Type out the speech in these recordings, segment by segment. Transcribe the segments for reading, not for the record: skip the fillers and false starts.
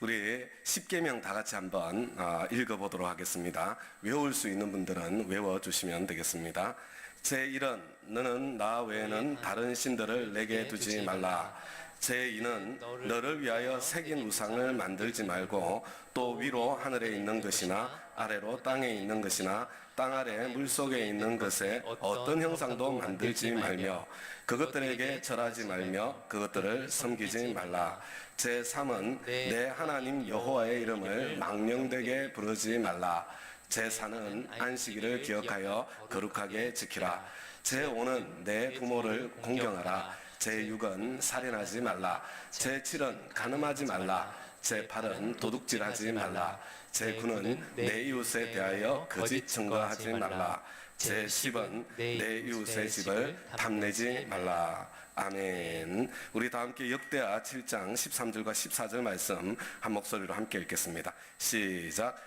우리 십계명 다 같이 한번 읽어보도록 하겠습니다. 외울 수 있는 분들은 외워주시면 되겠습니다. 제1은 너는 나 외에는 다른 신들을 내게 두지 말라. 제2는 너를 위하여 새긴 우상을 만들지 말고 또 위로 하늘에 있는 것이나 아래로 땅에 있는 것이나 땅 아래 물속에 있는 것에 어떤 형상도 만들지 말며 그것들에게 절하지 말며 그것들을 섬기지 말라. 제3은 내 하나님 여호와의 이름을 망령되게 부르지 말라. 제4는 안식일을 기억하여 거룩하게 지키라. 제5는 내 부모를 공경하라. 제6은 살인하지 말라. 제7은 간음하지 말라. 제8은 도둑질하지 말라. 제9는 내 이웃에 대하여 거짓 증거하지 말라. 제10은 내 이웃의 집을 탐내지 말라. 아멘. 우리 다 함께 역대하 7장 13절과 14절 말씀 한 목소리로 함께 읽겠습니다. 시작.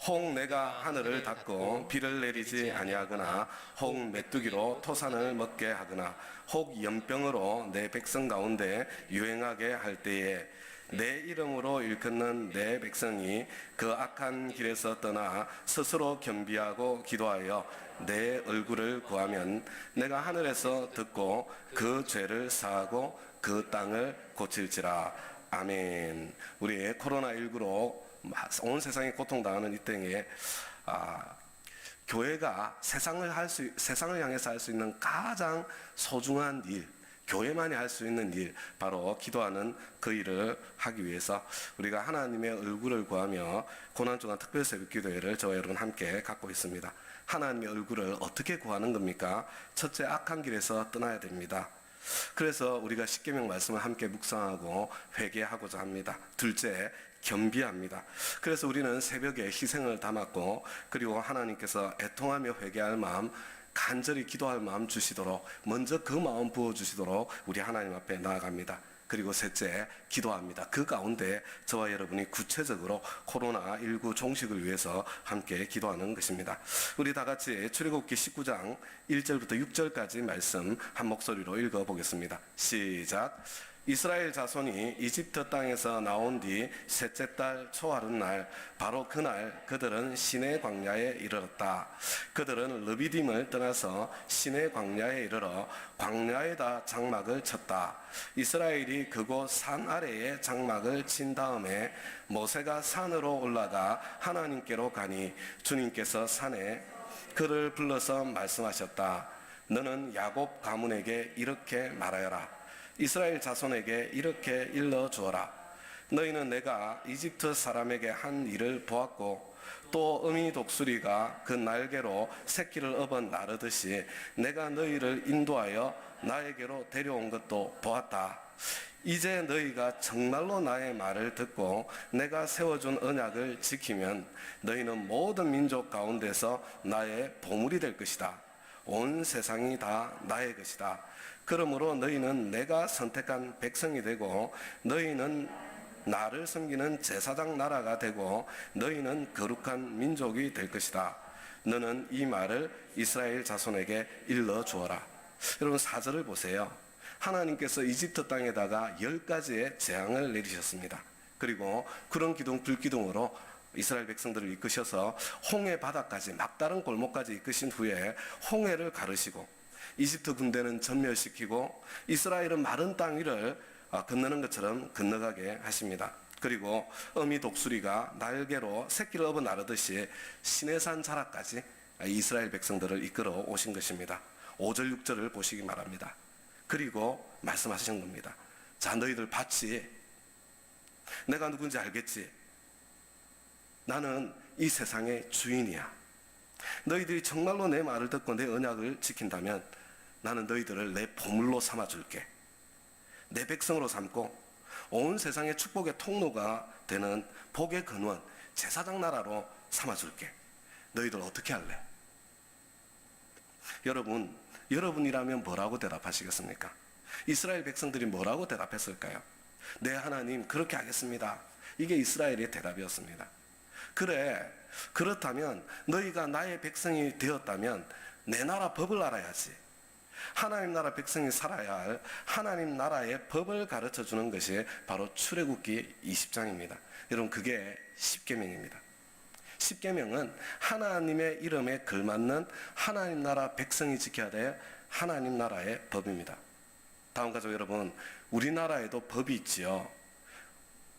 혹 내가 하늘을 닫고 비를 내리지 아니하거나 혹 메뚜기로 토산을 먹게 하거나 혹 연병으로 내 백성 가운데 유행하게 할 때에 내 이름으로 일컫는 내 백성이 그 악한 길에서 떠나 스스로 겸비하고 기도하여 내 얼굴을 구하면 내가 하늘에서 듣고 그 죄를 사하고 그 땅을 고칠지라. 아멘. 우리 코로나19로 온 세상이 고통당하는 이 때에 교회가 세상을 향해서 할 수 있는 가장 소중한 일, 교회만이 할 수 있는 일, 바로 기도하는 그 일을 하기 위해서 우리가 하나님의 얼굴을 구하며 고난주간 특별 새벽 기도회를 저와 여러분 함께 갖고 있습니다. 하나님의 얼굴을 어떻게 구하는 겁니까? 첫째, 악한 길에서 떠나야 됩니다. 그래서 우리가 십계명 말씀을 함께 묵상하고 회개하고자 합니다. 둘째, 겸비합니다. 그래서 우리는 새벽에 희생을 담았고, 그리고 하나님께서 애통하며 회개할 마음, 간절히 기도할 마음 주시도록 먼저 그 마음 부어주시도록 우리 하나님 앞에 나아갑니다. 그리고 셋째, 기도합니다. 그 가운데 저와 여러분이 구체적으로 코로나19 종식을 위해서 함께 기도하는 것입니다. 우리 다 같이 출애굽기 19장 1절부터 6절까지 말씀 한 목소리로 읽어보겠습니다. 시작. 이스라엘 자손이 이집트 땅에서 나온 뒤 셋째 달 초하룻 날, 바로 그날 그들은 시내 광야에 이르렀다. 그들은 르비딤을 떠나서 시내 광야에 이르러 광야에다 장막을 쳤다. 이스라엘이 그곳 산 아래에 장막을 친 다음에 모세가 산으로 올라가 하나님께로 가니 주님께서 산에 그를 불러서 말씀하셨다. 너는 야곱 가문에게 이렇게 말하여라. 이스라엘 자손에게 이렇게 일러주어라. 너희는 내가 이집트 사람에게 한 일을 보았고 또 어미 독수리가 그 날개로 새끼를 업어 나르듯이 내가 너희를 인도하여 나에게로 데려온 것도 보았다. 이제 너희가 정말로 나의 말을 듣고 내가 세워준 언약을 지키면 너희는 모든 민족 가운데서 나의 보물이 될 것이다. 온 세상이 다 나의 것이다. 그러므로 너희는 내가 선택한 백성이 되고 너희는 나를 섬기는 제사장 나라가 되고 너희는 거룩한 민족이 될 것이다. 너는 이 말을 이스라엘 자손에게 일러주어라. 여러분 4절을 보세요. 하나님께서 이집트 땅에다가 10가지의 재앙을 내리셨습니다. 그리고 구름 기둥 불기둥으로 이스라엘 백성들을 이끄셔서 홍해 바다까지 막다른 골목까지 이끄신 후에 홍해를 가르시고 이집트 군대는 전멸시키고 이스라엘은 마른 땅 위를 건너는 것처럼 건너가게 하십니다. 그리고 어미 독수리가 날개로 새끼를 업어 나르듯이 시내산 자락까지 이스라엘 백성들을 이끌어 오신 것입니다. 5절 6절을 보시기 바랍니다. 그리고 말씀하신 겁니다. 자, 너희들 봤지? 내가 누군지 알겠지? 나는 이 세상의 주인이야. 너희들이 정말로 내 말을 듣고 내 언약을 지킨다면 나는 너희들을 내 보물로 삼아줄게. 내 백성으로 삼고 온 세상의 축복의 통로가 되는 복의 근원, 제사장 나라로 삼아줄게. 너희들 어떻게 할래? 여러분이라면 뭐라고 대답하시겠습니까? 이스라엘 백성들이 뭐라고 대답했을까요? 네, 하나님, 그렇게 하겠습니다. 이게 이스라엘의 대답이었습니다. 그래, 그렇다면 너희가 나의 백성이 되었다면 내 나라 법을 알아야지. 하나님 나라 백성이 살아야 할 하나님 나라의 법을 가르쳐 주는 것이 바로 출애굽기 20장입니다. 여러분, 그게 십계명입니다. 십계명은 하나님의 이름에 걸맞는 하나님 나라 백성이 지켜야 될 하나님 나라의 법입니다. 다음 가족 여러분, 우리나라에도 법이 있지요.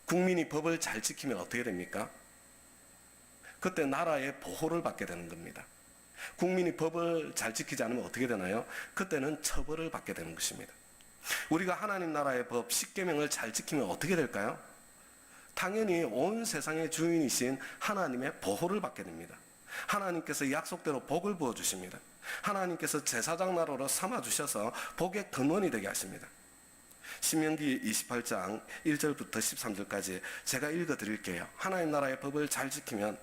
국민이 법을 잘 지키면 어떻게 됩니까? 그때 나라의 보호를 받게 되는 겁니다. 국민이 법을 잘 지키지 않으면 어떻게 되나요? 그때는 처벌을 받게 되는 것입니다. 우리가 하나님 나라의 법 십계명을 잘 지키면 어떻게 될까요? 당연히 온 세상의 주인이신 하나님의 보호를 받게 됩니다. 하나님께서 약속대로 복을 부어주십니다. 하나님께서 제사장 나라로 삼아주셔서 복의 근원이 되게 하십니다. 신명기 28장 1절부터 13절까지 제가 읽어드릴게요. 하나님 나라의 법을 잘 지키면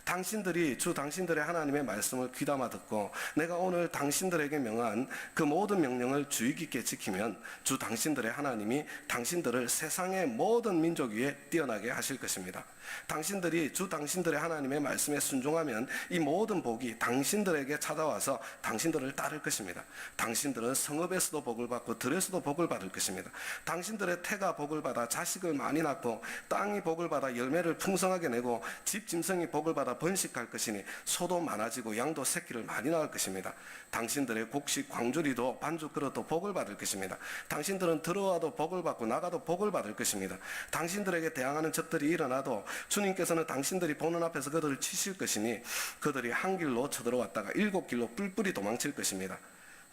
당신들이 주 당신들의 하나님의 말씀을 귀담아 듣고 내가 오늘 당신들에게 명한 그 모든 명령을 주의 깊게 지키면 주 당신들의 하나님이 당신들을 세상의 모든 민족 위에 뛰어나게 하실 것입니다. 당신들이 주 당신들의 하나님의 말씀에 순종하면 이 모든 복이 당신들에게 찾아와서 당신들을 따를 것입니다. 당신들은 성읍에서도 복을 받고 들에서도 복을 받을 것입니다. 당신들의 태가 복을 받아 자식을 많이 낳고 땅이 복을 받아 열매를 풍성하게 내고 집 짐승이 복을 받아 번식할 것이니 소도 많아지고 양도 새끼를 많이 낳을 것입니다. 당신들의 곡식 광주리도 반죽 그릇도 복을 받을 것입니다. 당신들은 들어와도 복을 받고 나가도 복을 받을 것입니다. 당신들에게 대항하는 적들이 일어나도 주님께서는 당신들이 보는 앞에서 그들을 치실 것이니 그들이 한 길로 쳐들어왔다가 7길로 뿔뿔이 도망칠 것입니다.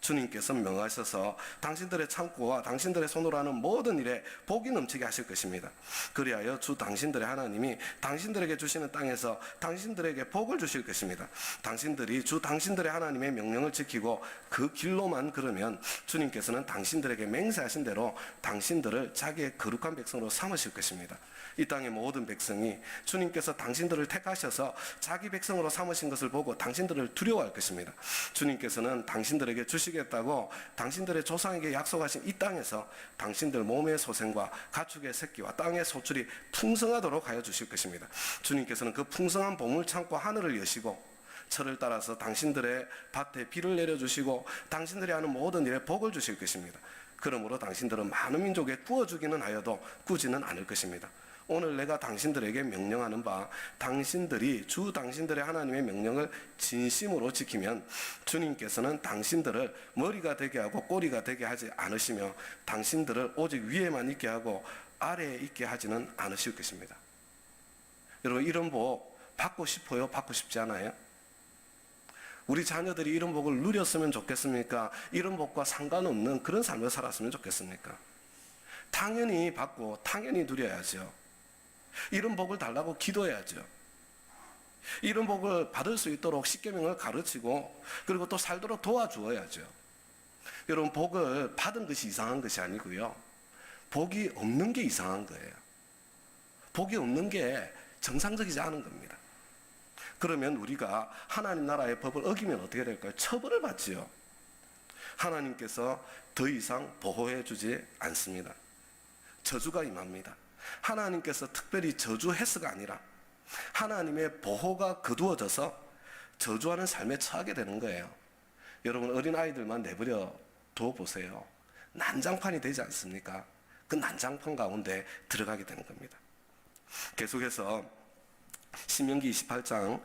주님께서 명하셔서 당신들의 창고와 당신들의 손으로 하는 모든 일에 복이 넘치게 하실 것입니다. 그리하여 주 당신들의 하나님이 당신들에게 주시는 땅에서 당신들에게 복을 주실 것입니다. 당신들이 주 당신들의 하나님의 명령을 지키고 그 길로만 걸으면 주님께서는 당신들에게 맹세하신 대로 당신들을 자기의 거룩한 백성으로 삼으실 것입니다. 이 땅의 모든 백성이 주님께서 당신들을 택하셔서 자기 백성으로 삼으신 것을 보고 당신들을 두려워할 것입니다. 주님께서는 당신들에게 주시겠다고 당신들의 조상에게 약속하신 이 땅에서 당신들 몸의 소생과 가축의 새끼와 땅의 소출이 풍성하도록 하여 주실 것입니다. 주님께서는 그 풍성한 보물 창고 하늘을 여시고 철을 따라서 당신들의 밭에 비를 내려주시고 당신들이 하는 모든 일에 복을 주실 것입니다. 그러므로 당신들은 많은 민족에 구워주기는 하여도 꾸지는 않을 것입니다. 오늘 내가 당신들에게 명령하는 바 당신들이 주 당신들의 하나님의 명령을 진심으로 지키면 주님께서는 당신들을 머리가 되게 하고 꼬리가 되게 하지 않으시며 당신들을 오직 위에만 있게 하고 아래에 있게 하지는 않으실 것입니다. 여러분, 이런 복 받고 싶어요? 받고 싶지 않아요? 우리 자녀들이 이런 복을 누렸으면 좋겠습니까? 이런 복과 상관없는 그런 삶을 살았으면 좋겠습니까? 당연히 받고 당연히 누려야죠. 이런 복을 달라고 기도해야죠. 이런 복을 받을 수 있도록 십계명을 가르치고 그리고 또 살도록 도와주어야죠. 여러분, 복을 받은 것이 이상한 것이 아니고요. 복이 없는 게 이상한 거예요. 복이 없는 게 정상적이지 않은 겁니다. 그러면 우리가 하나님 나라의 법을 어기면 어떻게 될까요? 처벌을 받지요. 하나님께서 더 이상 보호해 주지 않습니다. 저주가 임합니다. 하나님께서 특별히 저주해서가 아니라 하나님의 보호가 거두어져서 저주하는 삶에 처하게 되는 거예요. 여러분, 어린아이들만 내버려 둬보세요. 난장판이 되지 않습니까? 그 난장판 가운데 들어가게 되는 겁니다. 계속해서 신명기 28장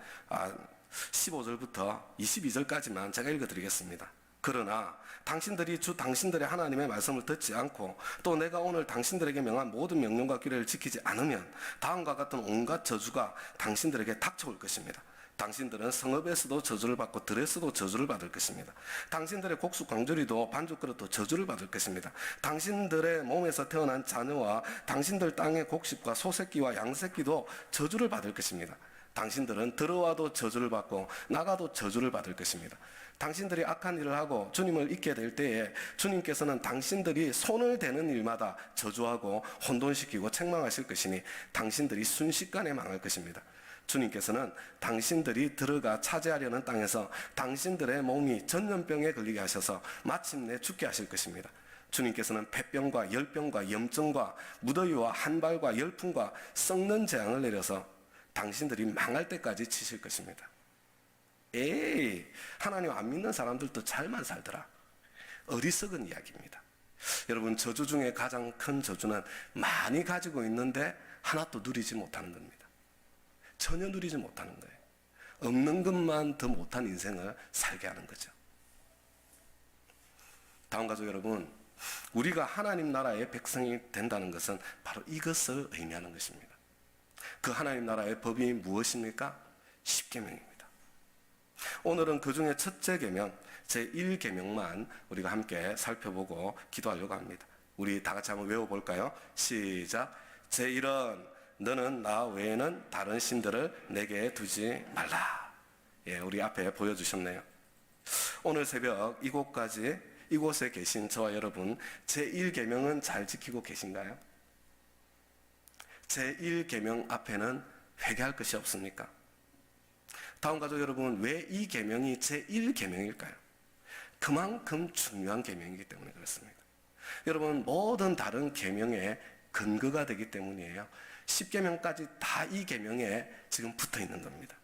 15절부터 22절까지만 제가 읽어드리겠습니다. 그러나 당신들이 주 당신들의 하나님의 말씀을 듣지 않고 또 내가 오늘 당신들에게 명한 모든 명령과 규례를 지키지 않으면 다음과 같은 온갖 저주가 당신들에게 닥쳐올 것입니다. 당신들은 성읍에서도 저주를 받고 들에서도 저주를 받을 것입니다. 당신들의 곡수 광주리도 반죽 그릇도 저주를 받을 것입니다. 당신들의 몸에서 태어난 자녀와 당신들 땅의 곡식과 소새끼와 양새끼도 저주를 받을 것입니다. 당신들은 들어와도 저주를 받고 나가도 저주를 받을 것입니다. 당신들이 악한 일을 하고 주님을 잊게 될 때에 주님께서는 당신들이 손을 대는 일마다 저주하고 혼돈시키고 책망하실 것이니 당신들이 순식간에 망할 것입니다. 주님께서는 당신들이 들어가 차지하려는 땅에서 당신들의 몸이 전염병에 걸리게 하셔서 마침내 죽게 하실 것입니다. 주님께서는 폐병과 열병과 염증과 무더위와 한발과 열풍과 썩는 재앙을 내려서 당신들이 망할 때까지 치실 것입니다. 에이, 하나님 안 믿는 사람들도 잘만 살더라. 어리석은 이야기입니다. 여러분, 저주 중에 가장 큰 저주는 많이 가지고 있는데 하나도 누리지 못하는 겁니다. 전혀 누리지 못하는 거예요. 없는 것만 더 못한 인생을 살게 하는 거죠. 다음 가족 여러분, 우리가 하나님 나라의 백성이 된다는 것은 바로 이것을 의미하는 것입니다. 그 하나님 나라의 법이 무엇입니까? 십계명입니다. 오늘은 그 중에 첫째 계명, 제1계명만 우리가 함께 살펴보고 기도하려고 합니다. 우리 다 같이 한번 외워볼까요? 시작. 제1은 너는 나 외에는 다른 신들을 내게 두지 말라. 예, 우리 앞에 보여주셨네요. 오늘 새벽 이곳에 계신 저와 여러분, 제1계명은 잘 지키고 계신가요? 제1계명 앞에는 회개할 것이 없습니까? 다음 가족 여러분, 왜 이 계명이 제1계명일까요? 그만큼 중요한 계명이기 때문에 그렇습니다. 여러분, 모든 다른 계명의 근거가 되기 때문이에요. 10계명까지 다 이 계명에 지금 붙어 있는 겁니다.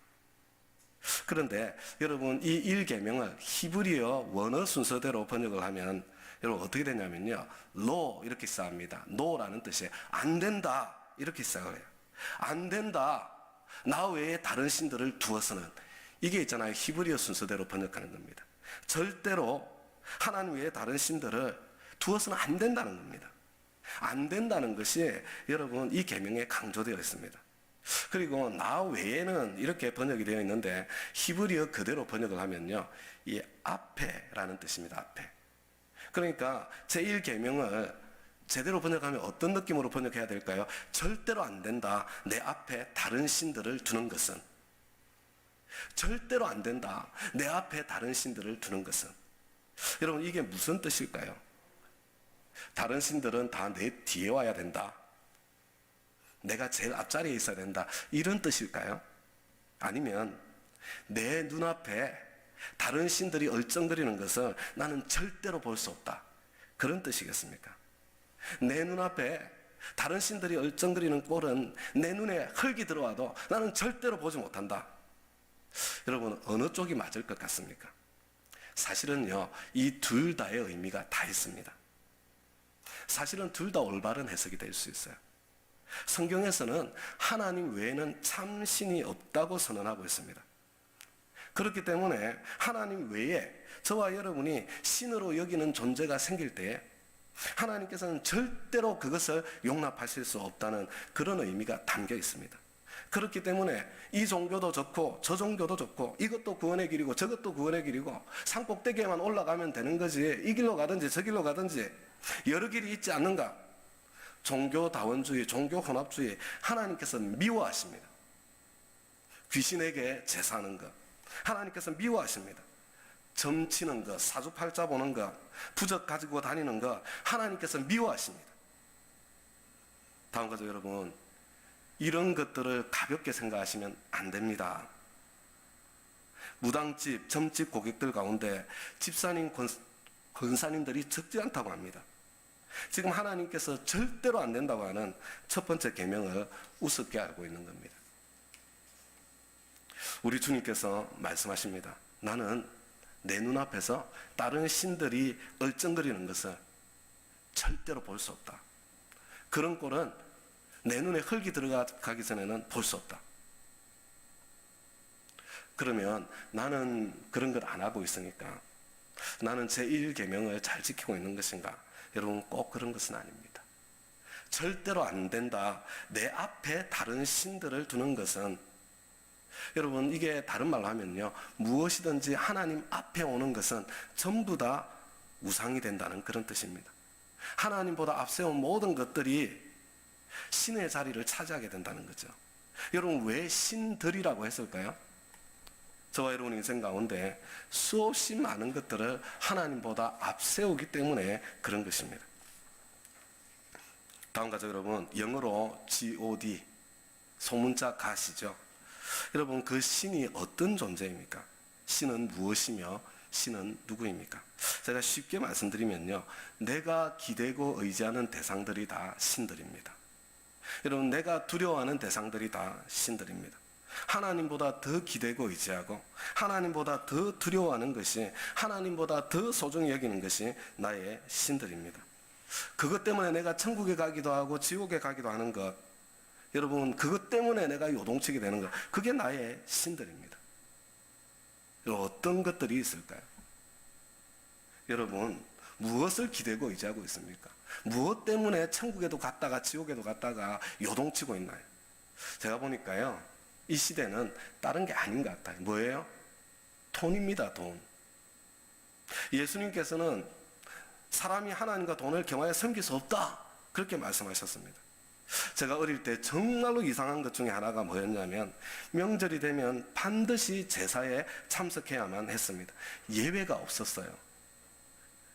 그런데 여러분, 이 1계명을 히브리어 원어 순서대로 번역을 하면 여러분 어떻게 되냐면요, no 이렇게 시작합니다. no라는 뜻이 안 된다 이렇게 시작을 해요. 안 된다, 나 외에 다른 신들을 두어서는, 이게 있잖아요, 히브리어 순서대로 번역하는 겁니다. 절대로 하나님 외에 다른 신들을 두어서는 안 된다는 겁니다. 안 된다는 것이 여러분 이 계명에 강조되어 있습니다. 그리고 나 외에는 이렇게 번역이 되어 있는데 히브리어 그대로 번역을 하면요, 이 앞에라는 뜻입니다. 앞에. 그러니까 제1계명을 제대로 번역하면 어떤 느낌으로 번역해야 될까요? 절대로 안 된다, 내 앞에 다른 신들을 두는 것은. 절대로 안 된다, 내 앞에 다른 신들을 두는 것은. 여러분, 이게 무슨 뜻일까요? 다른 신들은 다 내 뒤에 와야 된다, 내가 제일 앞자리에 있어야 된다, 이런 뜻일까요? 아니면 내 눈앞에 다른 신들이 얼쩡거리는 것을 나는 절대로 볼 수 없다, 그런 뜻이겠습니까? 내 눈앞에 다른 신들이 얼쩡거리는 꼴은 내 눈에 흙이 들어와도 나는 절대로 보지 못한다. 여러분, 어느 쪽이 맞을 것 같습니까? 사실은요, 이 둘 다의 의미가 다 있습니다. 사실은 둘 다 올바른 해석이 될 수 있어요. 성경에서는 하나님 외에는 참 신이 없다고 선언하고 있습니다. 그렇기 때문에 하나님 외에 저와 여러분이 신으로 여기는 존재가 생길 때에 하나님께서는 절대로 그것을 용납하실 수 없다는 그런 의미가 담겨 있습니다. 그렇기 때문에 이 종교도 좋고 저 종교도 좋고 이것도 구원의 길이고 저것도 구원의 길이고 산 꼭대기에만 올라가면 되는 거지, 이 길로 가든지 저 길로 가든지 여러 길이 있지 않는가? 종교다원주의, 종교혼합주의, 하나님께서 미워하십니다. 귀신에게 제사하는 것 하나님께서 미워하십니다. 점치는 것, 사주팔자 보는 것, 부적 가지고 다니는 것 하나님께서 미워하십니다. 다음 가족 여러분, 이런 것들을 가볍게 생각하시면 안 됩니다. 무당집, 점집 고객들 가운데 집사님, 권사님들이 적지 않다고 합니다. 지금 하나님께서 절대로 안 된다고 하는 첫 번째 계명을 우습게 알고 있는 겁니다. 우리 주님께서 말씀하십니다. 나는 내 눈앞에서 다른 신들이 얼쩡거리는 것을 절대로 볼 수 없다. 그런 꼴은 내 눈에 흙이 들어가기 전에는 볼 수 없다. 그러면 나는 그런 걸 안 하고 있으니까 나는 제1계명을 잘 지키고 있는 것인가? 여러분, 꼭 그런 것은 아닙니다. 절대로 안 된다, 내 앞에 다른 신들을 두는 것은, 여러분, 이게 다른 말로 하면요, 무엇이든지 하나님 앞에 오는 것은 전부 다 우상이 된다는 그런 뜻입니다. 하나님보다 앞세운 모든 것들이 신의 자리를 차지하게 된다는 거죠. 여러분, 왜 신들이라고 했을까요? 저와 여러분 인생 가운데 수없이 많은 것들을 하나님보다 앞세우기 때문에 그런 것입니다. 다음 가족 여러분, 영어로 God, 소문자 가시죠. 여러분, 그 신이 어떤 존재입니까? 신은 무엇이며 신은 누구입니까? 제가 쉽게 말씀드리면요, 내가 기대고 의지하는 대상들이 다 신들입니다. 여러분, 내가 두려워하는 대상들이 다 신들입니다. 하나님보다 더 기대고 의지하고 하나님보다 더 두려워하는 것이, 하나님보다 더 소중히 여기는 것이 나의 신들입니다. 그것 때문에 내가 천국에 가기도 하고 지옥에 가기도 하는 것, 여러분, 그것 때문에 내가 요동치게 되는 것, 그게 나의 신들입니다. 어떤 것들이 있을까요? 여러분, 무엇을 기대고 의지하고 있습니까? 무엇 때문에 천국에도 갔다가 지옥에도 갔다가 요동치고 있나요? 제가 보니까요, 이 시대는 다른 게 아닌 것 같아요. 뭐예요? 돈입니다. 돈. 예수님께서는 사람이 하나님과 돈을 겸하여 섬길 수 없다, 그렇게 말씀하셨습니다. 제가 어릴 때 정말로 이상한 것 중에 하나가 뭐였냐면, 명절이 되면 반드시 제사에 참석해야만 했습니다. 예외가 없었어요.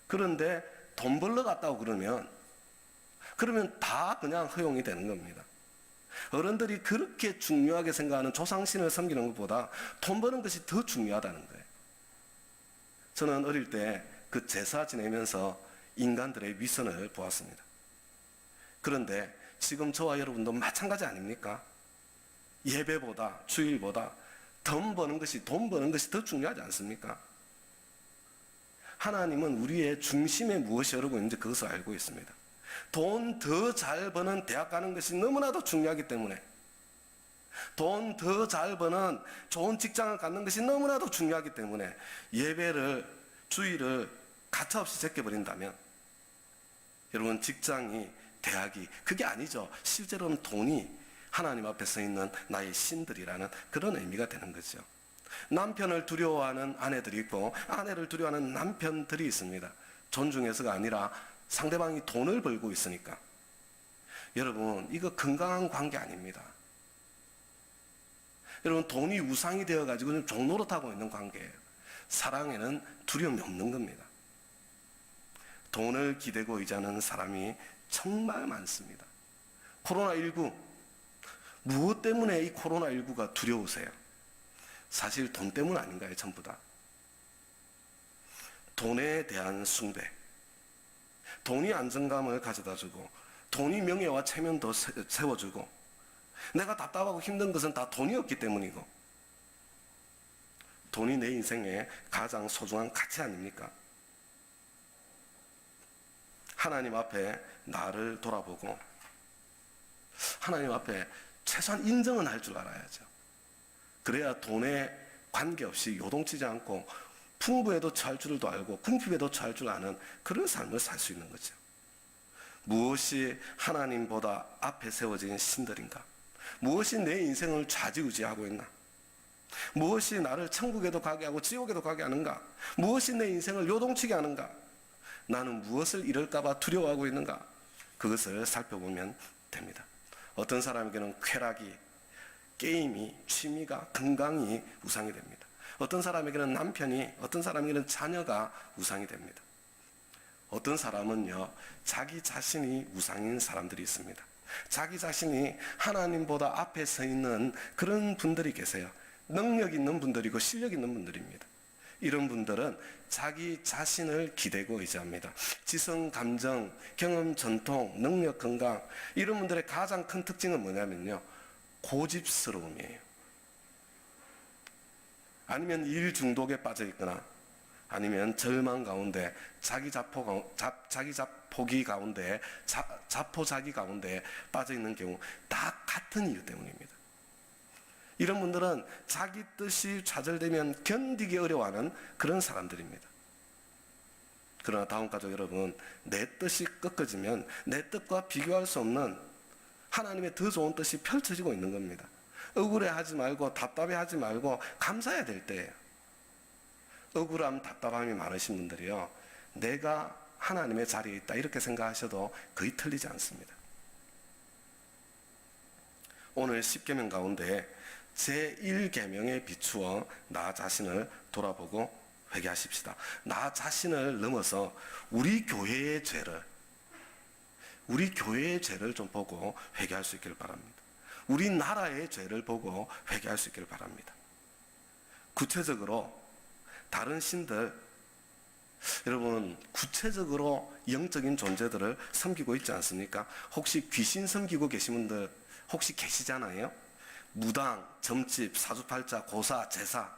그런데 돈 벌러 갔다고 그러면 다 그냥 허용이 되는 겁니다. 어른들이 그렇게 중요하게 생각하는 조상신을 섬기는 것보다 돈 버는 것이 더 중요하다는 거예요. 저는 어릴 때 그 제사 지내면서 인간들의 위선을 보았습니다. 그런데 지금 저와 여러분도 마찬가지 아닙니까? 예배보다, 주일보다 돈 버는 것이 더 중요하지 않습니까? 하나님은 우리의 중심에 무엇이 흐르고 있는지 그것을 알고 있습니다. 돈 더 잘 버는 대학 가는 것이 너무나도 중요하기 때문에, 돈 더 잘 버는 좋은 직장을 갖는 것이 너무나도 중요하기 때문에 예배를, 주일을 가차없이 제껴버린다면, 여러분, 직장이, 대학이 그게 아니죠. 실제로는 돈이 하나님 앞에 서 있는 나의 신들이라는 그런 의미가 되는 거죠. 남편을 두려워하는 아내들이 있고 아내를 두려워하는 남편들이 있습니다. 존중해서가 아니라 상대방이 돈을 벌고 있으니까. 여러분, 이거 건강한 관계 아닙니다. 여러분, 돈이 우상이 되어가지고 좀 종노릇하고 있는 관계예요. 사랑에는 두려움이 없는 겁니다. 돈을 기대고 의지하는 사람이 정말 많습니다. 코로나19, 무엇 때문에 이 코로나19가 두려우세요? 사실 돈 때문 아닌가요? 전부 다. 돈에 대한 숭배, 돈이 안정감을 가져다주고, 돈이 명예와 체면도 세워주고, 내가 답답하고 힘든 것은 다 돈이 없기 때문이고, 돈이 내 인생의 가장 소중한 가치 아닙니까? 하나님 앞에 나를 돌아보고 하나님 앞에 최소한 인정은 할 줄 알아야죠. 그래야 돈에 관계없이 요동치지 않고 풍부에도 처할 줄도 알고 궁핍에도 처할 줄 아는 그런 삶을 살 수 있는 거죠. 무엇이 하나님보다 앞에 세워진 신들인가? 무엇이 내 인생을 좌지우지하고 있나? 무엇이 나를 천국에도 가게 하고 지옥에도 가게 하는가? 무엇이 내 인생을 요동치게 하는가? 나는 무엇을 잃을까봐 두려워하고 있는가? 그것을 살펴보면 됩니다. 어떤 사람에게는 쾌락이, 게임이, 취미가, 건강이 우상이 됩니다. 어떤 사람에게는 남편이, 어떤 사람에게는 자녀가 우상이 됩니다. 어떤 사람은요, 자기 자신이 우상인 사람들이 있습니다. 자기 자신이 하나님보다 앞에 서 있는 그런 분들이 계세요. 능력 있는 분들이고 실력 있는 분들입니다. 이런 분들은 자기 자신을 기대고 의지합니다. 지성, 감정, 경험, 전통, 능력, 건강, 이런 분들의 가장 큰 특징은 뭐냐면요, 고집스러움이에요. 아니면 일 중독에 빠져 있거나, 아니면 절망 가운데, 자포자기 가운데, 자포자기 가운데 빠져 있는 경우, 다 같은 이유 때문입니다. 이런 분들은 자기 뜻이 좌절되면 견디기 어려워하는 그런 사람들입니다. 그러나 다음 가족 여러분, 내 뜻이 꺾어지면 내 뜻과 비교할 수 없는 하나님의 더 좋은 뜻이 펼쳐지고 있는 겁니다. 억울해하지 말고 답답해하지 말고 감사해야 될 때예요. 억울함, 답답함이 많으신 분들이요, 내가 하나님의 자리에 있다 이렇게 생각하셔도 거의 틀리지 않습니다. 오늘 10계명 가운데 제1계명에 비추어 나 자신을 돌아보고 회개하십시다. 나 자신을 넘어서 우리 교회의 죄를 좀 보고 회개할 수 있기를 바랍니다. 우리 나라의 죄를 보고 회개할 수 있기를 바랍니다. 구체적으로 다른 신들, 여러분, 구체적으로 영적인 존재들을 섬기고 있지 않습니까? 혹시 귀신 섬기고 계신 분들 혹시 계시잖아요? 무당, 점집, 사주팔자, 고사, 제사.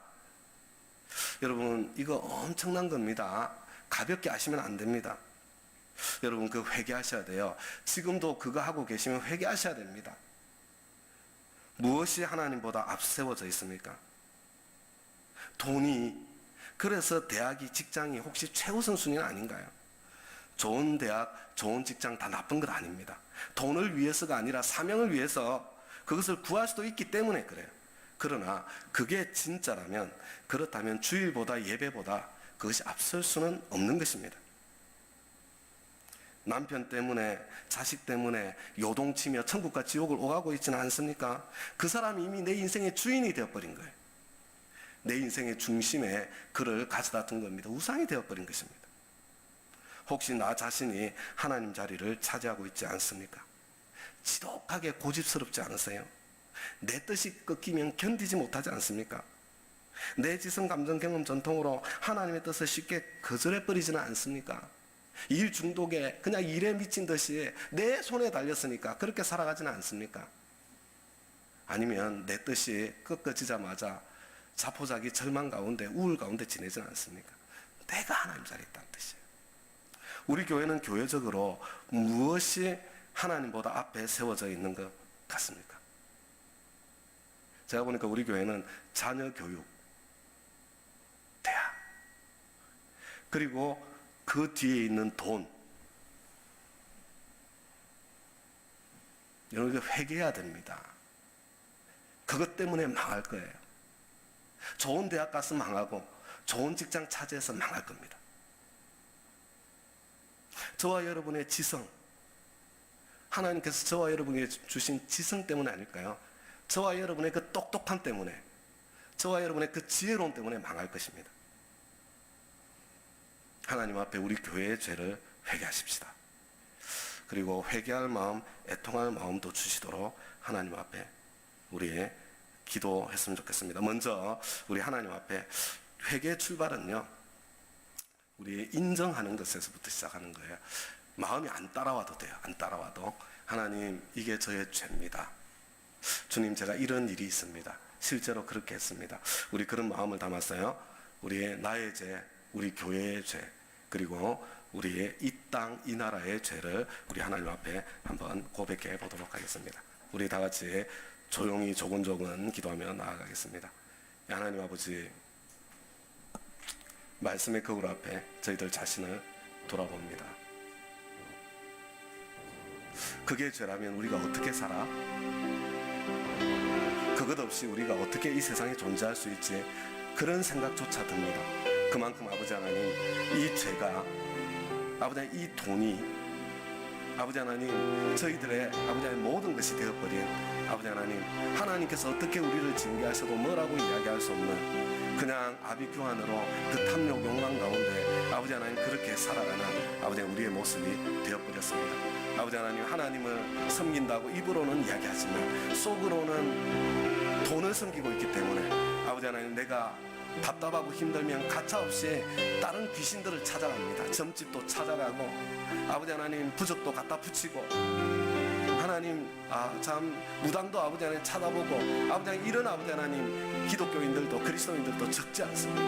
여러분 이거 엄청난 겁니다. 가볍게 하시면 안 됩니다. 여러분 그 회개하셔야 돼요. 지금도 그거 하고 계시면 회개하셔야 됩니다. 무엇이 하나님보다 앞세워져 있습니까? 돈이. 그래서 대학이, 직장이 혹시 최우선 순위는 아닌가요? 좋은 대학, 좋은 직장 다 나쁜 것 아닙니다. 돈을 위해서가 아니라 사명을 위해서 그것을 구할 수도 있기 때문에 그래요. 그러나 그게 진짜라면, 그렇다면 주일보다 예배보다 그것이 앞설 수는 없는 것입니다. 남편 때문에, 자식 때문에 요동치며 천국과 지옥을 오가고 있지는 않습니까? 그 사람이 이미 내 인생의 주인이 되어버린 거예요. 내 인생의 중심에 그를 가져다 둔 겁니다. 우상이 되어버린 것입니다. 혹시 나 자신이 하나님 자리를 차지하고 있지 않습니까? 지독하게 고집스럽지 않으세요? 내 뜻이 꺾이면 견디지 못하지 않습니까? 내 지성, 감정, 경험, 전통으로 하나님의 뜻을 쉽게 거절해버리지는 않습니까? 일 중독에 그냥 일에 미친 듯이 내 손에 달렸으니까 그렇게 살아가지는 않습니까? 아니면 내 뜻이 꺾어지자마자 자포자기, 절망 가운데, 우울 가운데 지내지는 않습니까? 내가 하나님 자리에 있다는 뜻이에요. 우리 교회는 교회적으로 무엇이 하나님보다 앞에 세워져 있는 것 같습니까? 제가 보니까 우리 교회는 자녀 교육, 대학, 그리고 그 뒤에 있는 돈. 여러분 회개해야 됩니다. 그것 때문에 망할 거예요. 좋은 대학 가서 망하고 좋은 직장 차지해서 망할 겁니다. 저와 여러분의 지성, 하나님께서 저와 여러분에게 주신 지성 때문 아닐까요? 저와 여러분의 그 똑똑함 때문에, 저와 여러분의 그 지혜로움 때문에 망할 것입니다. 하나님 앞에 우리 교회의 죄를 회개하십시다. 그리고 회개할 마음, 애통할 마음도 주시도록 하나님 앞에 우리 기도했으면 좋겠습니다. 먼저 우리 하나님 앞에 회개의 출발은요, 우리 인정하는 것에서부터 시작하는 거예요. 마음이 안 따라와도 돼요. 안 따라와도 하나님 이게 저의 죄입니다. 주님 제가 이런 일이 있습니다. 실제로 그렇게 했습니다. 우리 그런 마음을 담았어요. 우리의 나의 죄, 우리 교회의 죄, 그리고 우리의 이 땅, 이 나라의 죄를 우리 하나님 앞에 한번 고백해 보도록 하겠습니다. 우리 다 같이 조용히 조근조근 기도하며 나아가겠습니다. 하나님 아버지, 말씀의 거울 앞에 저희들 자신을 돌아봅니다. 그게 죄라면 우리가 어떻게 살아? 그것 없이 우리가 어떻게 이 세상에 존재할 수 있지? 그런 생각조차 듭니다. 그만큼 아버지 하나님, 이 죄가, 아버지 하나님, 이 돈이, 아버지 하나님, 저희들의 아버지 하나님 모든 것이 되어버린 아버지 하나님, 하나님께서 어떻게 우리를 징계하셔도 뭐라고 이야기할 수 없는 그냥 아비규환으로 그 탐욕 욕망 가운데 아버지 하나님 그렇게 살아가는 아버지 하나님 우리의 모습이 되어버렸습니다. 아버지 하나님, 하나님을 섬긴다고 입으로는 이야기하지만 속으로는 돈을 섬기고 있기 때문에 아버지 하나님, 내가 답답하고 힘들면 가차없이 다른 귀신들을 찾아갑니다. 점집도 찾아가고 아버지 하나님 부적도 갖다 붙이고 하나님 참 무당도 아버지 하나님 찾아보고 아버지 하나님, 이런 아버지 하나님 기독교인들도 그리스도인들도 적지 않습니다.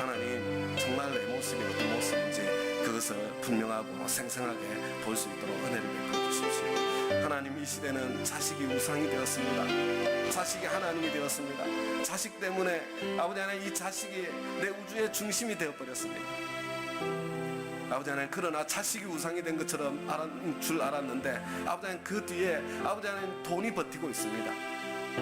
하나님 정말 내 모습이 어떤 모습인지 그것을 분명하고 생생하게 볼 수 있도록 은혜를 베풀어 주십시오. 하나님, 이 시대는 자식이 우상이 되었습니다. 자식이 하나님이 되었습니다. 자식 때문에 아버지 하나님, 이 자식이 내 우주의 중심이 되어버렸습니다. 아버지 하나님, 그러나 자식이 우상이 된 것처럼 알았는데 아버지 하나님, 그 뒤에 아버지 하나님 돈이 버티고 있습니다.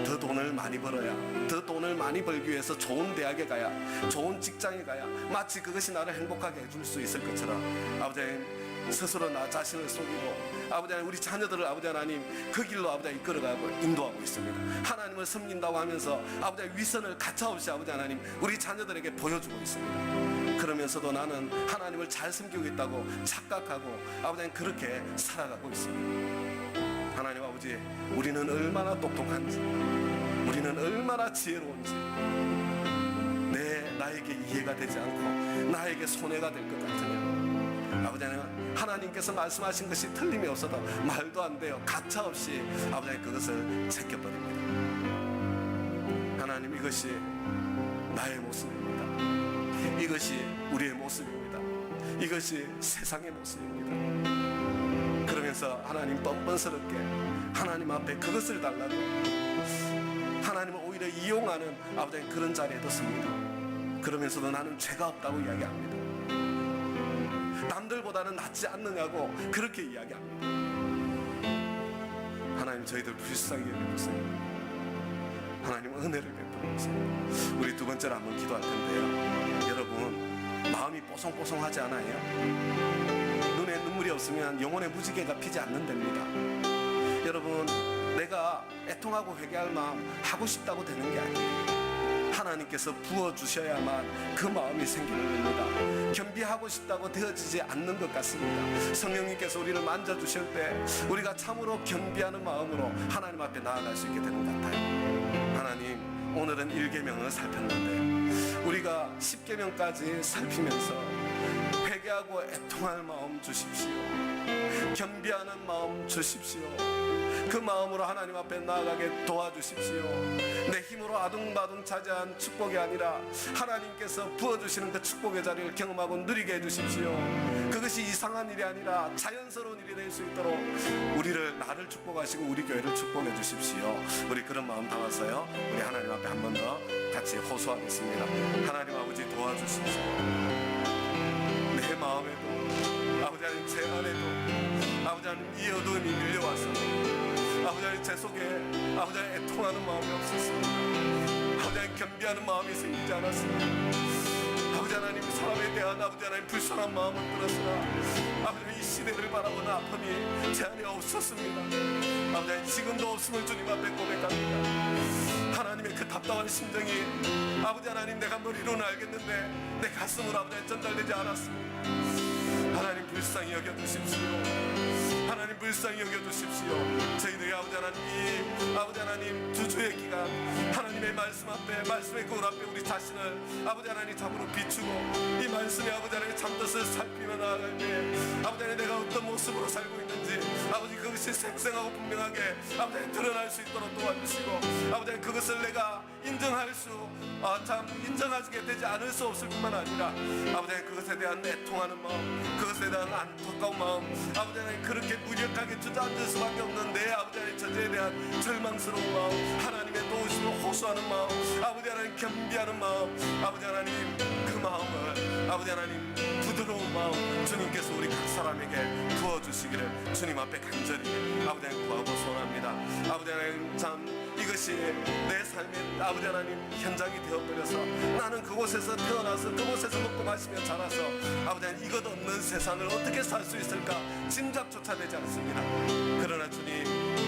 더 돈을 많이 벌어야, 더 돈을 많이 벌기 위해서 좋은 대학에 가야, 좋은 직장에 가야 마치 그것이 나를 행복하게 해줄 수 있을 것처럼 아버지 하나님, 스스로 나 자신을 속이고 아버지 하나님, 우리 자녀들을 아버지 하나님 그 길로 아버지 하나님 이끌어가고 인도하고 있습니다. 하나님을 섬긴다고 하면서 아버지 하나님 위선을 가차없이 아버지 하나님 우리 자녀들에게 보여주고 있습니다. 그러면서도 나는 하나님을 잘 섬기고 있다고 착각하고 아버지 하나님 그렇게 살아가고 있습니다. 하나님 아버지, 우리는 얼마나 똑똑한지, 우리는 얼마나 지혜로운지, 나에게 이해가 되지 않고 나에게 손해가 될 것 같으면 아버지 하나님, 하나님께서 말씀하신 것이 틀림이 없어도 말도 안 돼요. 가차없이 아버지 하나님 그것을 제껴버립니다. 하나님, 이것이 나의 모습입니다. 이것이 우리의 모습입니다. 이것이 세상의 모습입니다. 그러면서 하나님 뻔뻔스럽게 하나님 앞에 그것을 달라고 하나님을 오히려 이용하는 아버지 그런 자리에 뒀습니다. 그러면서도 나는 죄가 없다고 이야기합니다. 남들보다는 낫지 않느냐고 그렇게 이야기합니다. 하나님, 저희들 불쌍히 여겨주세요. 하나님 은혜를 베풀어 주세요. 우리 두 번째로 한번 기도할 텐데요, 여러분 마음이 뽀송뽀송하지 않아요? 눈에 눈물이 없으면 영혼의 무지개가 피지 않는답니다. 여러분, 내가 애통하고 회개할 마음 하고 싶다고 되는 게 아니에요. 하나님께서 부어주셔야만 그 마음이 생기는 겁니다. 겸비하고 싶다고 되어지지 않는 것 같습니다. 성령님께서 우리를 만져주실 때 우리가 참으로 겸비하는 마음으로 하나님 앞에 나아갈 수 있게 되는 것 같아요. 하나님, 오늘은 1계명을 살폈는데 우리가 10계명까지 살피면서 회개하고 애통할 마음 주십시오. 겸비하는 마음 주십시오. 그 마음으로 하나님 앞에 나아가게 도와주십시오. 내 힘으로 아둥바둥 차지한 축복이 아니라 하나님께서 부어주시는 그 축복의 자리를 경험하고 누리게 해주십시오. 그것이 이상한 일이 아니라 자연스러운 일이 될 수 있도록 우리를, 나를 축복하시고 우리 교회를 축복해 주십시오. 우리 그런 마음 담아서요, 우리 하나님 앞에 한 번 더 같이 호소하겠습니다. 하나님 아버지, 도와주십시오. 내 마음에도, 아버지 하나님 제 안에도 아버지 하나님 이 어두움이 밀려와서 아버지 하나님 제 속에 아버지 하나님 애통하는 마음이 없었습니다. 아버지 하나님 겸비하는 마음이 생기지 않았습니다. 아버지 하나님 사람에 대한 아버지 하나님 불쌍한 마음은 들었으나 아버지 하나님 이 시대를 바라보는 아픔이 제 안에 없었습니다. 아버지 하나님 지금도 없음을 주님 앞에 고백합니다. 하나님의 그 답답한 심정이 아버지 하나님 내가 머리로는 알겠는데 내 가슴으로 아버지 하나님 전달되지 않았습니다. 하나님 불쌍히 여겨주십시오. 하나님 불쌍히 여겨주십시오. 저희들이 아버지 하나님, 이 아버지 하나님 두 주의 기간 하나님의 말씀 앞에, 말씀의 거울 앞에 우리 자신을 아버지 하나님 참으로 비추고 이 말씀의 아버지 하나님 참뜻을 살피며 나아갈 때 아버지 하나님 내가 어떤 모습으로 살고 있는지 아버지 그것이 생생하고 분명하게 아버지 하나님 드러날 수 있도록 도와주시고 아버지 하나님 그것을 내가 인정할 수 인정하게 되지 않을 수 없을 뿐만 아니라 아버지 하나님 그것에 대한 애통하는 마음, 그것에 대한 안타까운 마음, 아버지 하나님 그렇게 무력하게 주저앉을 수밖에 없는 내 아버지 하나님 저주에 대한 절망스러운 마음, 하나님의 도우심을 호소하는 마음, 아버지 하나님 겸비하는 마음, 아버지 하나님 그 마음을 아버지 하나님 부드러운 마음 주님께서 우리 각 사람에게 부어주시기를 주님 앞에 간절히 아버지 하나님 구하고 소원합니다. 아버지 하나님 참 이것이 내 삶의 아버지 하나님 현장이 되어버려서 나는 그곳에서 태어나서 그곳에서 먹고 마시며 자라서 아버지 하나님 이것 없는 세상을 어떻게 살 수 있을까 짐작조차 되지 않습니다. 그러나 주님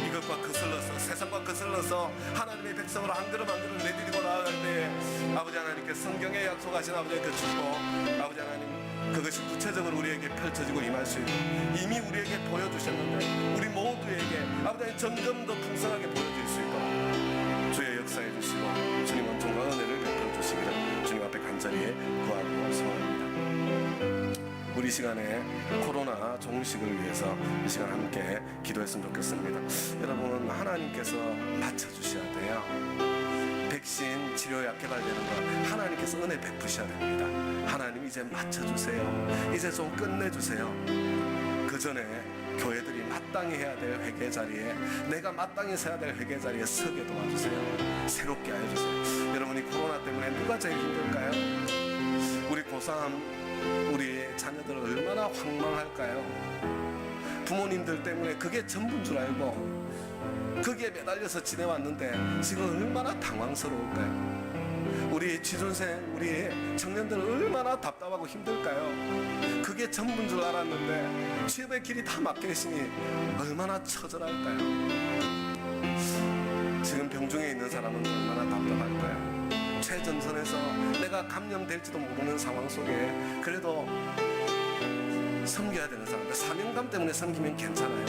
이것과 거슬러서 세상과 거슬러서 하나님의 백성으로 한 걸음 한 걸음 내디디고 나아갈 때 아버지 하나님께 성경에 약속하신 아버지의 그 축복 아버지 하나님 그것이 구체적으로 우리에게 펼쳐지고 임할 수 있고 이미 우리에게 보여주셨는데 우리 모두에게 아버지 하나님 점점 더 풍성하게 보여질 수 있도록 주의 역사해 주시고 주님 원통과 은혜를 베풀어 주시기를 주님 앞에 간절히 구하고 소원합니다. 우리 시간에 코로나 종식을 위해서 이 시간 함께 기도했으면 좋겠습니다. 여러분 하나님께서 맞춰주셔야 돼요. 백신 치료약 개발되는 거 하나님께서 은혜 베푸셔야 됩니다. 하나님 이제 맞춰주세요. 이제 좀 끝내주세요. 그 전에 교회들이 마땅히 해야 될 회개 자리에 내가 마땅히 서야 될 회개 자리에 서게 도와주세요. 새롭게 해주세요. 여러분이 코로나 때문에 누가 제일 힘들까요? 우리 고3 우리 자녀들 얼마나 황망할까요? 부모님들 때문에 그게 전부인 줄 알고 거기에 매달려서 지내왔는데 지금 얼마나 당황스러울까요? 우리 취준생, 우리 청년들 얼마나 답답하고 힘들까요? 그게 전부인 줄 알았는데 취업의 길이 다 막혀있으니 얼마나 처절할까요? 지금 병중에 있는 사람은 얼마나 답답할까요? 최전선에서 내가 감염될지도 모르는 상황 속에 그래도 섬겨야 되는 사람들, 사명감 때문에 섬기면 괜찮아요.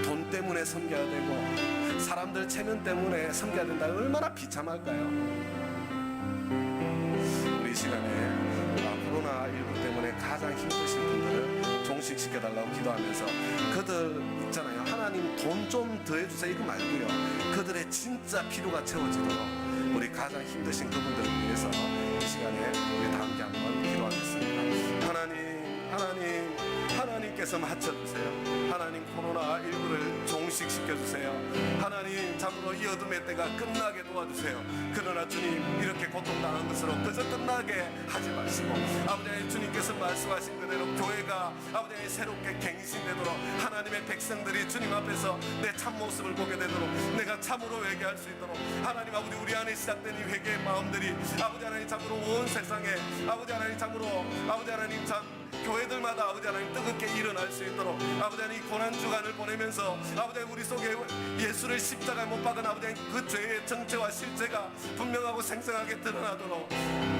돈 때문에 섬겨야 되고 사람들 체면 때문에 섬겨야 된다. 얼마나 비참할까요? 우리 시간에 코로나19 때문에 가장 힘드신 분들을 종식시켜달라고 기도하면서 그들 있잖아요. 하나님 돈 좀 더해주세요 이거 말고요. 그들의 진짜 필요가 채워지도록 우리 가장 힘드신 그분들을 위해서 이 시간에 우리 다 함께 한번 기도하겠습니다. 하나님께서 맞춰주세요. 하나님 코로나19를 종식시켜주세요. 하나님 참으로 이 어둠의 때가 끝나게 도와주세요. 그러나 주님, 이렇게 고통당한 것으로 그저 끝나게 하지 마시고 아버지 하나님, 주님께서 말씀하신 그대로 교회가 아버지 하나님 새롭게 갱신되도록, 하나님의 백성들이 주님 앞에서 내 참모습을 보게 되도록, 내가 참으로 회개할 수 있도록, 하나님 아버지 우리 안에 시작된 이 회개의 마음들이 아버지 하나님 참으로 온 세상에 아버지 하나님 참으로 아버지 하나님 참 교회들마다 아버지 하나님 뜨겁게 일어날 수 있도록, 아버지 하나님 고난주간을 보내면서 아버지 하나님 우리 속에 예수를 십자가에 못 박은 아버지 하나님 그 죄의 정체와 실체가 분명하고 생생하게 드러나도록,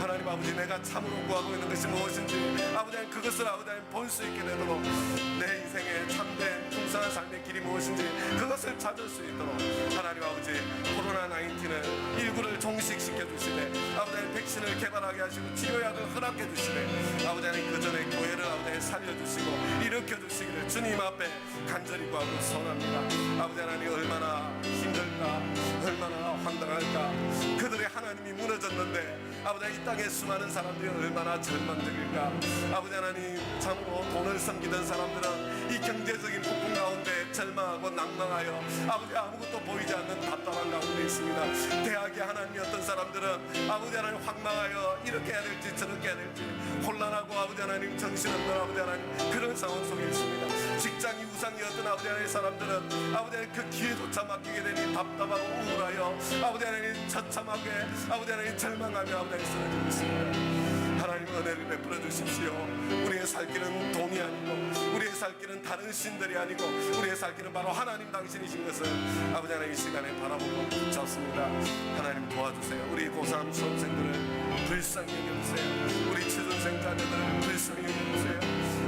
하나님 아버지 내가 참으로 구하고 있는 것이 무엇인지 아버지 하나님 그것을 아버지 하나님 볼 수 있게 되도록, 내 인생의 참된 풍성한 삶의 길이 무엇인지 그것을 찾을 수 있도록, 하나님 아버지 코로나19를 종식시켜 주시네, 아버지 하나님 백신을 개발하게 하시고 치료약을 허락해 주시네, 아버지 하나님 그 전에 교회를 아버지 하나님 살려주시고 일으켜주시기를 주님 앞에 간절히 구하고 소원합니다. 아버지 하나님 얼마나 힘들까, 얼마나 황당할까. 그들의 하나님이 무너졌는데 아버지 하나님 이 땅에 수많은 사람들이 얼마나 절망적일까. 아버지 하나님 참으로 돈을 섬기던 사람들은 이 경제적인 폭풍 가운데 절망하고 낭망하여 아버지 아무것도 보이지 않는 답답한 가운데 있습니다. 대학의 하나님이 어떤 사람들은 아버지 하나님 황망하여 이렇게 해야 될지 저렇게 해야 될지 혼란하고 아버지 하나님 정신없는 아버지 하나님 그런 상황 속에 있습니다. 직장이 우상이었던 아버지 하나님 사람들은 아버지 하나님 그 기회조차 맡기게 되니 답답하고 우울하여 아버지 하나님 처참하게 아버지 하나님 절망하며 아버지 하나님 쓰러지고 있습니다. 하나님 은혜를 베풀어 주십시오. 우리의 살 길은 돈이 아니고 우리의 살 길은 다른 신들이 아니고 우리의 살 길은 바로 하나님 당신이신 것을 아버지 하나님 이 시간에 바라보고 붙잡습니다. 하나님 도와주세요. 우리 고3 수험생들을 불쌍히 여겨주세요. 우리 취준생 자녀들을 불쌍히 여겨주세요.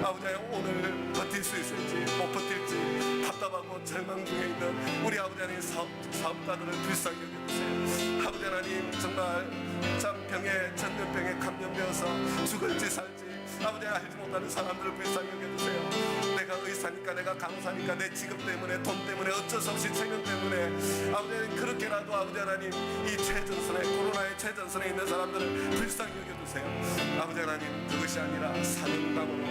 아버지 하나님 오늘 버틸 수 있을지 못 버틸지 답답하고 절망 중에 있는 우리 아버지 하나님 사업가들을 불쌍히 여겨주세요. 아버지 하나님 정말 참 병에 전염병에 감염되어서 죽을지 살지 아버지 알지 못하는 사람들을 불쌍히 여겨주세요. 내가 의사니까 내가 강사니까 내 직업 때문에 돈 때문에 어쩔 수 없이 체면 때문에 아버지 하나님 그렇게라도 아버지 하나님 이 최전선에 코로나의 최전선에 있는 사람들을 불쌍히 여겨주세요. 아버지 하나님 그것이 아니라 사명감으로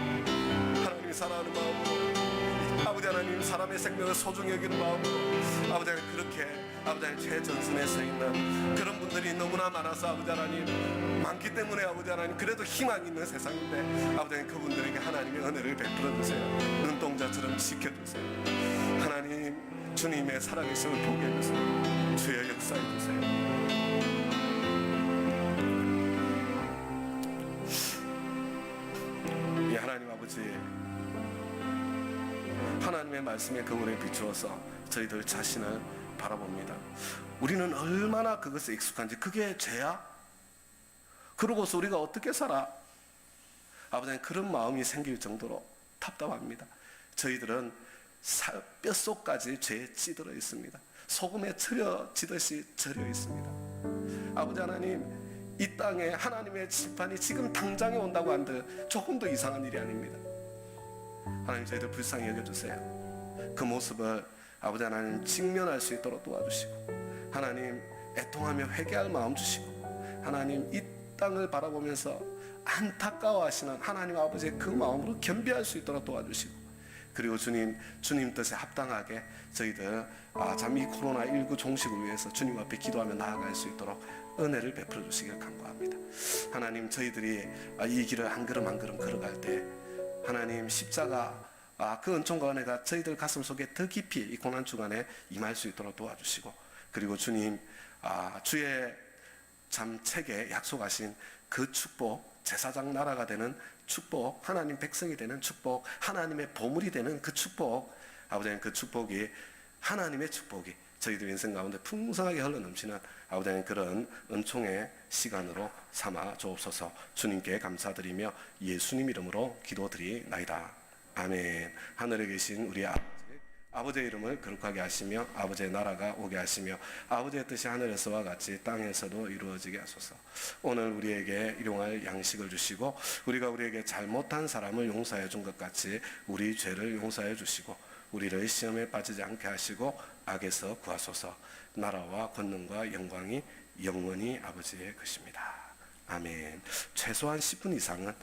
하나님이 사랑하는 마음으로 아버지 하나님 사람의 생명을 소중히 여기는 마음으로 아버지 하나님 그렇게 아버지 하나님 최전선에 서 있는 그런 분들이 너무나 많아서 아버지 하나님 많기 때문에 아버지 하나님 그래도 희망이 있는 세상인데 아버지 하나님 그분들에게 하나님의 은혜를 베풀어 주세요. 눈동자처럼 지켜주세요. 하나님 주님의 살아계심을 보게 해주세요. 주의 역사해 주세요. 이 하나님 아버지 하나님의 말씀에 그물에 비추어서 저희들 자신을 바라봅니다. 우리는 얼마나 그것에 익숙한지 그게 죄야? 그러고서 우리가 어떻게 살아? 아버지 그런 마음이 생길 정도로 답답합니다. 저희들은 뼛속까지 죄에 찌들어 있습니다. 소금에 절여지듯이 절여 있습니다. 아버지 하나님 이 땅에 하나님의 심판이 지금 당장에 온다고 한들 조금도 이상한 일이 아닙니다. 하나님 저희들 불쌍히 여겨주세요. 그 모습을 아버지 하나님 직면할 수 있도록 도와주시고 하나님 애통하며 회개할 마음 주시고 하나님 이 땅을 바라보면서 안타까워하시는 하나님 아버지의 그 마음으로 겸비할 수 있도록 도와주시고 그리고 주님 뜻에 합당하게 저희들 참 이 코로나19 종식을 위해서 주님 앞에 기도하며 나아갈 수 있도록 은혜를 베풀어 주시길 간구합니다. 하나님 저희들이 이 길을 한 걸음 한 걸음 걸어갈 때 하나님 십자가 그 은총과 은혜가 저희들 가슴 속에 더 깊이 이 고난 주간에 임할 수 있도록 도와주시고 그리고 주님 주의 참 책에 약속하신 그 축복 제사장 나라가 되는 축복 하나님 백성이 되는 축복 하나님의 보물이 되는 그 축복 아버지 그 축복이 하나님의 축복이 저희들 인생 가운데 풍성하게 흘러넘치는 아버지 하나님 그런 은총의 시간으로 삼아 주옵소서. 주님께 감사드리며 예수님 이름으로 기도드리나이다. 아멘. 하늘에 계신 우리 아버지의 이름을 거룩하게 하시며 아버지의 나라가 오게 하시며 아버지의 뜻이 하늘에서와 같이 땅에서도 이루어지게 하소서. 오늘 우리에게 일용할 양식을 주시고 우리가 우리에게 잘못한 사람을 용서해 준 것 같이 우리 죄를 용서해 주시고 우리를 시험에 빠지지 않게 하시고 악에서 구하소서. 나라와 권능과 영광이 영원히 아버지의 것입니다. 아멘. 최소한 10분 이상은